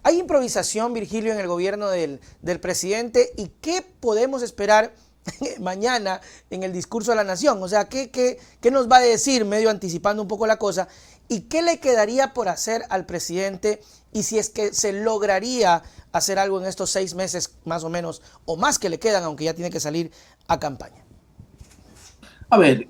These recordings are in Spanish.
¿Hay improvisación, Virgilio, en el gobierno del presidente? ¿Y qué podemos esperar mañana en el discurso de la nación? O sea, ¿qué nos va a decir, medio anticipando un poco la cosa? ¿Y qué le quedaría por hacer al presidente? Y si es que se lograría hacer algo en estos 6 meses más o menos, o más que le quedan, aunque ya tiene que salir a campaña. A ver,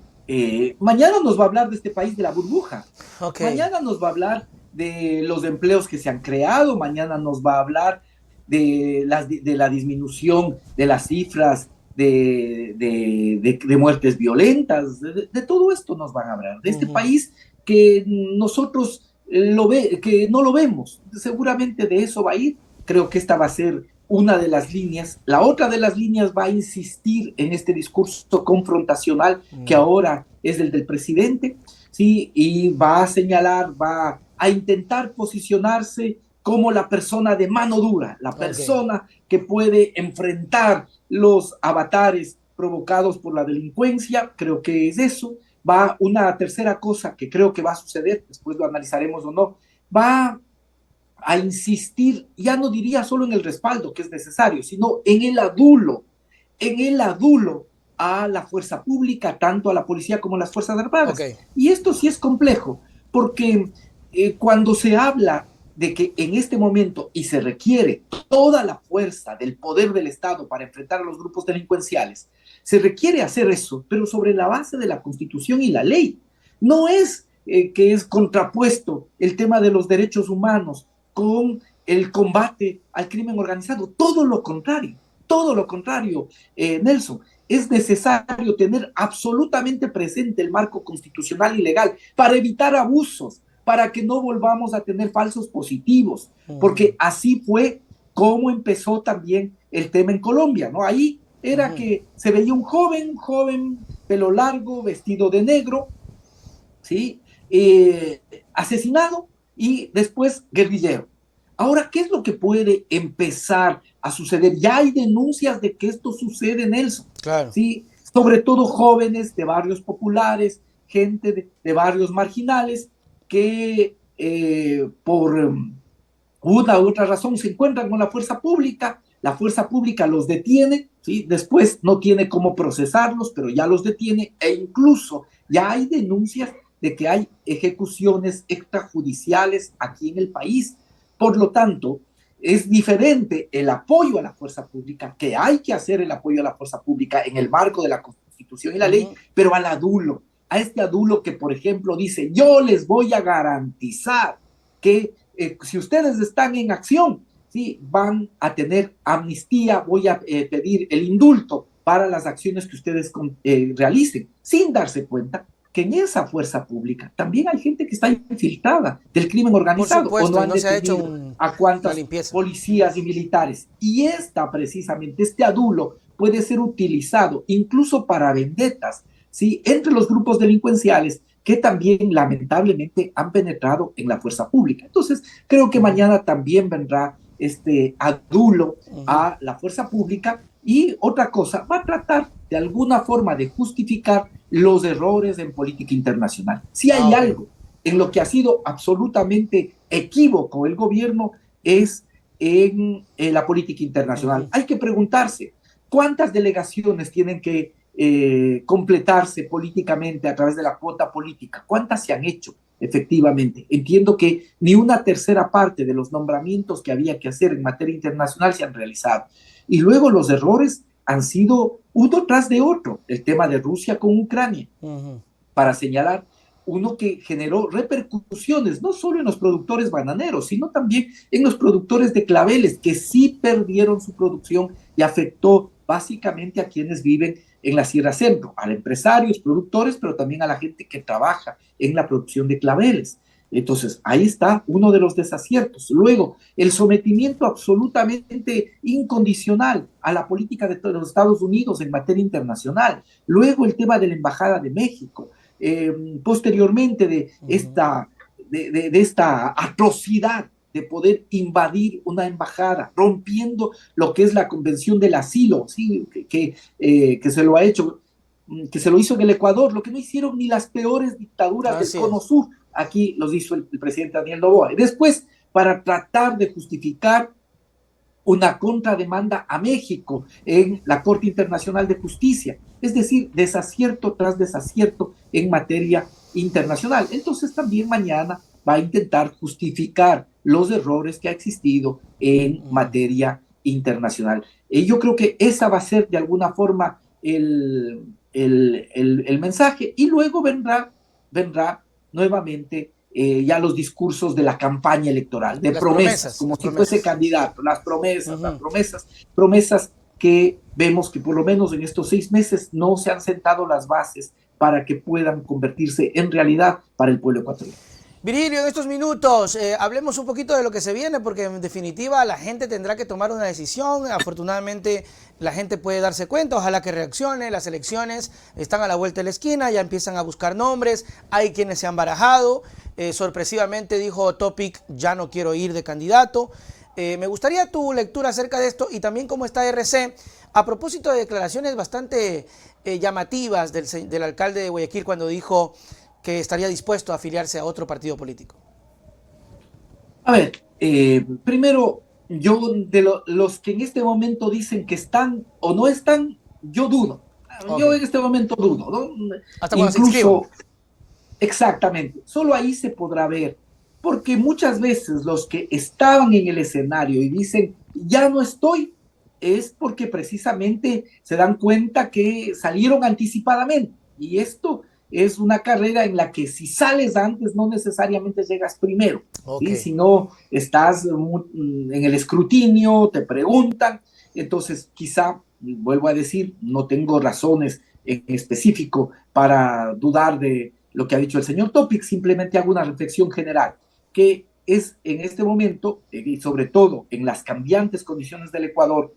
mañana nos va a hablar de este país de la burbuja. Ok. Mañana nos va a hablar de los empleos que se han creado. Mañana nos va a hablar de la disminución de las cifras de muertes violentas. De todo esto nos van a hablar. De este país que nosotros que no lo vemos. Seguramente de eso va a ir. Creo que esta va a ser una de las líneas. La otra de las líneas va a insistir en este discurso confrontacional que ahora es el del presidente, ¿sí? Y va a señalar, va a intentar posicionarse como la persona de mano dura, la Ok. persona que puede enfrentar los avatares provocados por la delincuencia. Creo que es eso. Va una tercera cosa que creo que va a suceder, después lo analizaremos o no, va a insistir, ya no diría solo en el respaldo que es necesario, sino en el adulo a la fuerza pública, tanto a la policía como a las Fuerzas Ok. Armadas. Y esto sí es complejo, porque cuando se habla de que en este momento y se requiere toda la fuerza del poder del Estado para enfrentar a los grupos delincuenciales, se requiere hacer eso, pero sobre la base de la Constitución y la ley. No es que es contrapuesto el tema de los derechos humanos con el combate al crimen organizado. Todo lo contrario, Nelson. Es necesario tener absolutamente presente el marco constitucional y legal para evitar abusos, para que no volvamos a tener falsos positivos, porque así fue como empezó también el tema en Colombia, ¿no? Ahí era que se veía un joven, pelo largo, vestido de negro, ¿sí? Asesinado y después guerrillero. Ahora, ¿qué es lo que puede empezar a suceder? Ya hay denuncias de que esto sucede, Nelson, Claro. ¿sí? Sobre todo jóvenes de barrios populares, gente de barrios marginales que por una u otra razón se encuentran con la fuerza pública los detiene, ¿sí? Después no tiene cómo procesarlos, pero ya los detiene e incluso ya hay denuncias de que hay ejecuciones extrajudiciales aquí en el país. Por lo tanto, es diferente el apoyo a la fuerza pública, que hay que hacer el apoyo a la fuerza pública en el marco de la Constitución y la ley, pero al adulo, a este adulo que, por ejemplo, dice, yo les voy a garantizar que si ustedes están en acción, ¿sí? Van a tener amnistía, voy a pedir el indulto para las acciones que ustedes realicen, sin darse cuenta que en esa fuerza pública también hay gente que está infiltrada del crimen Por organizado o no supuesto, y han no se ha hecho detenido a una cuantas limpieza. policías y militares. Y precisamente, este adulo puede ser utilizado incluso para vendetas, ¿sí? Entre los grupos delincuenciales que también lamentablemente han penetrado en la fuerza pública. Entonces, creo que mañana también vendrá este adulo a la fuerza pública y otra cosa, va a tratar de alguna forma de justificar los errores en política internacional. Si Ah, hay ok. algo en lo que ha sido absolutamente equívoco el gobierno es en la política internacional. Hay que preguntarse cuántas delegaciones tienen que completarse políticamente a través de la cuota política. ¿Cuántas se han hecho efectivamente? Entiendo que ni una tercera parte de los nombramientos que había que hacer en materia internacional se han realizado. Y luego los errores han sido uno tras de otro. El tema de Rusia con Ucrania, para señalar uno que generó repercusiones no solo en los productores bananeros, sino también en los productores de claveles, que sí perdieron su producción y afectó básicamente a quienes viven en la Sierra Centro, a empresarios, productores, pero también a la gente que trabaja en la producción de claveles. Entonces, ahí está uno de los desaciertos. Luego, el sometimiento absolutamente incondicional a la política de los Estados Unidos en materia internacional. Luego, el tema de la Embajada de México. Posteriormente de esta atrocidad de poder invadir una embajada, rompiendo lo que es la Convención del Asilo, ¿sí? Que se lo ha hecho, que se lo hizo en el Ecuador, lo que no hicieron ni las peores dictaduras del Así Cono es. Sur. Aquí los hizo el presidente Daniel Noboa. Y después para tratar de justificar una contrademanda a México en la Corte Internacional de Justicia, es decir, desacierto tras desacierto en materia internacional. Entonces también mañana va a intentar justificar los errores que ha existido en materia internacional. Yo creo que esa va a ser de alguna forma el mensaje, y luego vendrá nuevamente ya los discursos de la campaña electoral, de promesas, como si fuese candidato, las promesas que vemos que por lo menos en estos 6 meses no se han sentado las bases para que puedan convertirse en realidad para el pueblo ecuatoriano. Virilio, en estos minutos hablemos un poquito de lo que se viene, porque en definitiva la gente tendrá que tomar una decisión. Afortunadamente la gente puede darse cuenta, ojalá que reaccione. Las elecciones están a la vuelta de la esquina, ya empiezan a buscar nombres, hay quienes se han barajado. Sorpresivamente dijo Topic, ya no quiero ir de candidato. Me gustaría tu lectura acerca de esto, y también cómo está RC a propósito de declaraciones bastante llamativas del alcalde de Guayaquil cuando dijo que estaría dispuesto a afiliarse a otro partido político. A ver, primero, yo los que en este momento dicen que están o no están, yo dudo. Okay. Yo en este momento dudo, ¿no? Hasta cuando se inscriban. Exactamente, solo ahí se podrá ver, porque muchas veces los que estaban en el escenario y dicen, ya no estoy, es porque precisamente se dan cuenta que salieron anticipadamente, y esto es una carrera en la que si sales antes no necesariamente llegas primero, okay, ¿sí? Si no estás en el escrutinio, te preguntan, entonces quizá, vuelvo a decir, no tengo razones en específico para dudar de lo que ha dicho el señor Topic, simplemente hago una reflexión general, que es en este momento, y sobre todo en las cambiantes condiciones del Ecuador,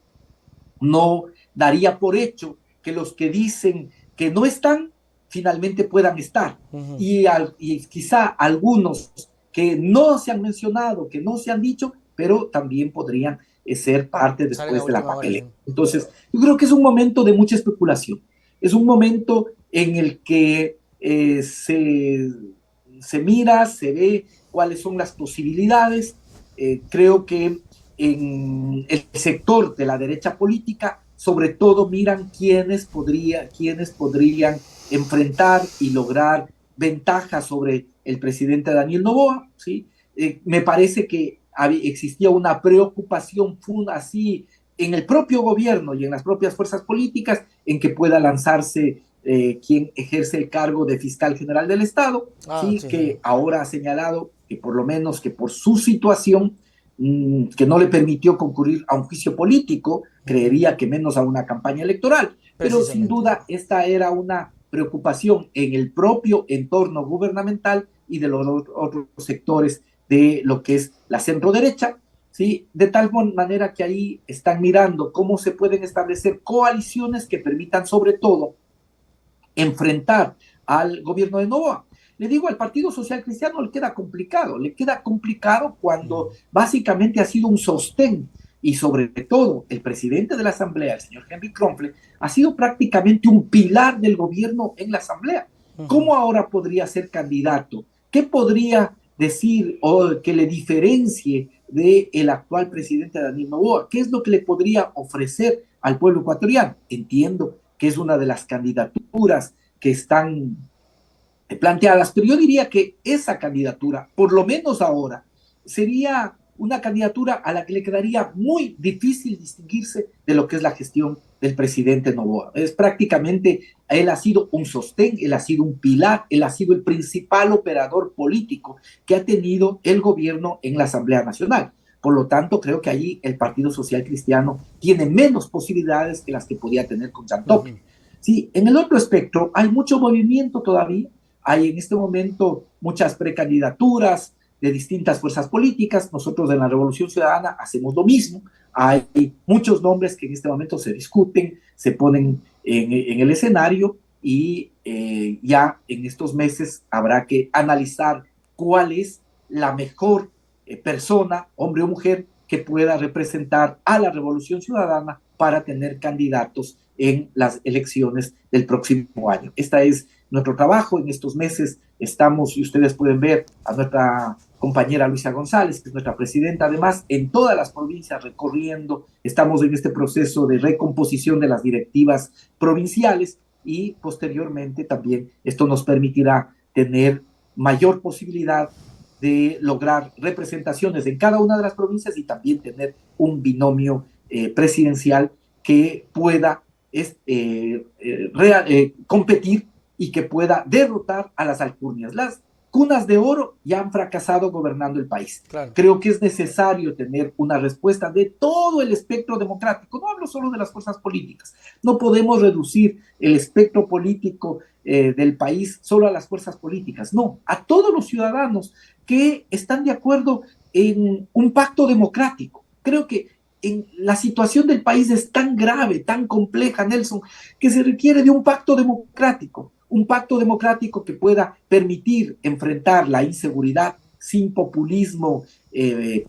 no daría por hecho que los que dicen que no están, finalmente puedan estar. Y quizá algunos que no se han mencionado, que no se han dicho, pero también podrían ser parte después de la papeleta. Entonces, yo creo que es un momento de mucha especulación. Es un momento en el que se mira, se ve cuáles son las posibilidades. Creo que en el sector de la derecha política, sobre todo miran quiénes podrían enfrentar y lograr ventajas sobre el presidente Daniel Noboa, ¿sí? Me parece que existía una preocupación así en el propio gobierno y en las propias fuerzas políticas en que pueda lanzarse quien ejerce el cargo de fiscal general del Estado, ¿sí? Que ahora ha señalado que por lo menos que por su situación, que no le permitió concurrir a un juicio político, creería que menos a una campaña electoral, pero sin duda esta era una preocupación en el propio entorno gubernamental y de los otros sectores de lo que es la centro-derecha, ¿sí? De tal manera que ahí están mirando cómo se pueden establecer coaliciones que permitan sobre todo enfrentar al gobierno de Noboa. Le digo, al Partido Social Cristiano le queda complicado cuando básicamente ha sido un sostén, y sobre todo el presidente de la Asamblea, el señor Henry Kronfle, ha sido prácticamente un pilar del gobierno en la Asamblea. ¿Cómo ahora podría ser candidato? ¿Qué podría decir o que le diferencie del actual presidente Daniel Noboa? ¿Qué es lo que le podría ofrecer al pueblo ecuatoriano? Entiendo que es una de las candidaturas que están planteadas, pero yo diría que esa candidatura, por lo menos ahora, sería una candidatura a la que le quedaría muy difícil distinguirse de lo que es la gestión del presidente Noboa. Es prácticamente, él ha sido un sostén, él ha sido un pilar, él ha sido el principal operador político que ha tenido el gobierno en la Asamblea Nacional. Por lo tanto, creo que allí el Partido Social Cristiano tiene menos posibilidades que las que podía tener con Jean Topic. Sí, en el otro espectro hay mucho movimiento todavía, hay en este momento muchas precandidaturas de distintas fuerzas políticas. Nosotros en la Revolución Ciudadana hacemos lo mismo. Hay muchos nombres que en este momento se discuten, se ponen en el escenario, y ya en estos meses habrá que analizar cuál es la mejor persona, hombre o mujer, que pueda representar a la Revolución Ciudadana para tener candidatos en las elecciones del próximo año. Este es nuestro trabajo en estos meses. Estamos, y ustedes pueden ver a nuestra compañera Luisa González, que es nuestra presidenta, además, en todas las provincias recorriendo. Estamos en este proceso de recomposición de las directivas provinciales y posteriormente también esto nos permitirá tener mayor posibilidad de lograr representaciones en cada una de las provincias y también tener un binomio presidencial que pueda competir y que pueda derrotar a las alcurnias. Las cunas de oro ya han fracasado gobernando el país. Claro. Creo que es necesario tener una respuesta de todo el espectro democrático. No hablo solo de las fuerzas políticas. No podemos reducir el espectro político del país solo a las fuerzas políticas. No, a todos los ciudadanos que están de acuerdo en un pacto democrático. Creo que la situación del país es tan grave, tan compleja, Nelson, que se requiere de un pacto democrático que pueda permitir enfrentar la inseguridad sin populismo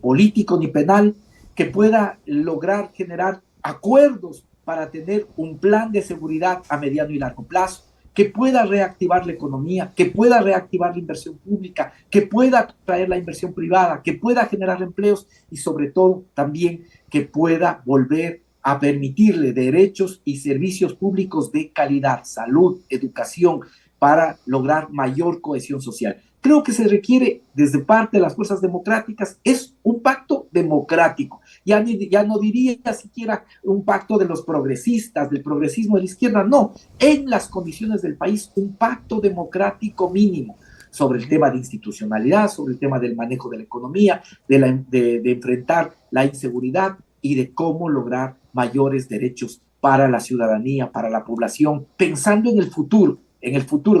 político ni penal, que pueda lograr generar acuerdos para tener un plan de seguridad a mediano y largo plazo, que pueda reactivar la economía, que pueda reactivar la inversión pública, que pueda traer la inversión privada, que pueda generar empleos y sobre todo también que pueda volver a permitirle derechos y servicios públicos de calidad, salud, educación, para lograr mayor cohesión social. Creo que se requiere desde parte de las fuerzas democráticas, es un pacto democrático. Ya no diría siquiera un pacto de los progresistas, del progresismo de la izquierda, no. En las condiciones del país, un pacto democrático mínimo sobre el tema de institucionalidad, sobre el tema del manejo de la economía, de enfrentar la inseguridad y de cómo lograr mayores derechos para la ciudadanía, para la población, pensando en el futuro.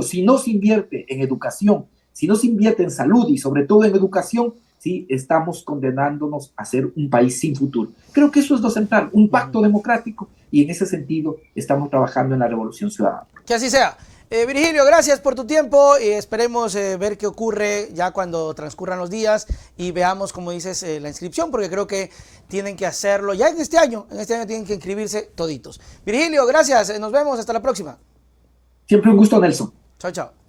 Si no se invierte en educación, si no se invierte en salud y sobre todo en educación, sí, estamos condenándonos a ser un país sin futuro. Creo que eso es lo central, un pacto democrático, y en ese sentido estamos trabajando en la Revolución Ciudadana. Que así sea. Virgilio, gracias por tu tiempo y esperemos ver qué ocurre ya cuando transcurran los días y veamos, como dices, la inscripción, porque creo que tienen que hacerlo ya en este año tienen que inscribirse toditos. Virgilio, gracias, nos vemos, hasta la próxima. Siempre un gusto, Nelson. Chao, chao.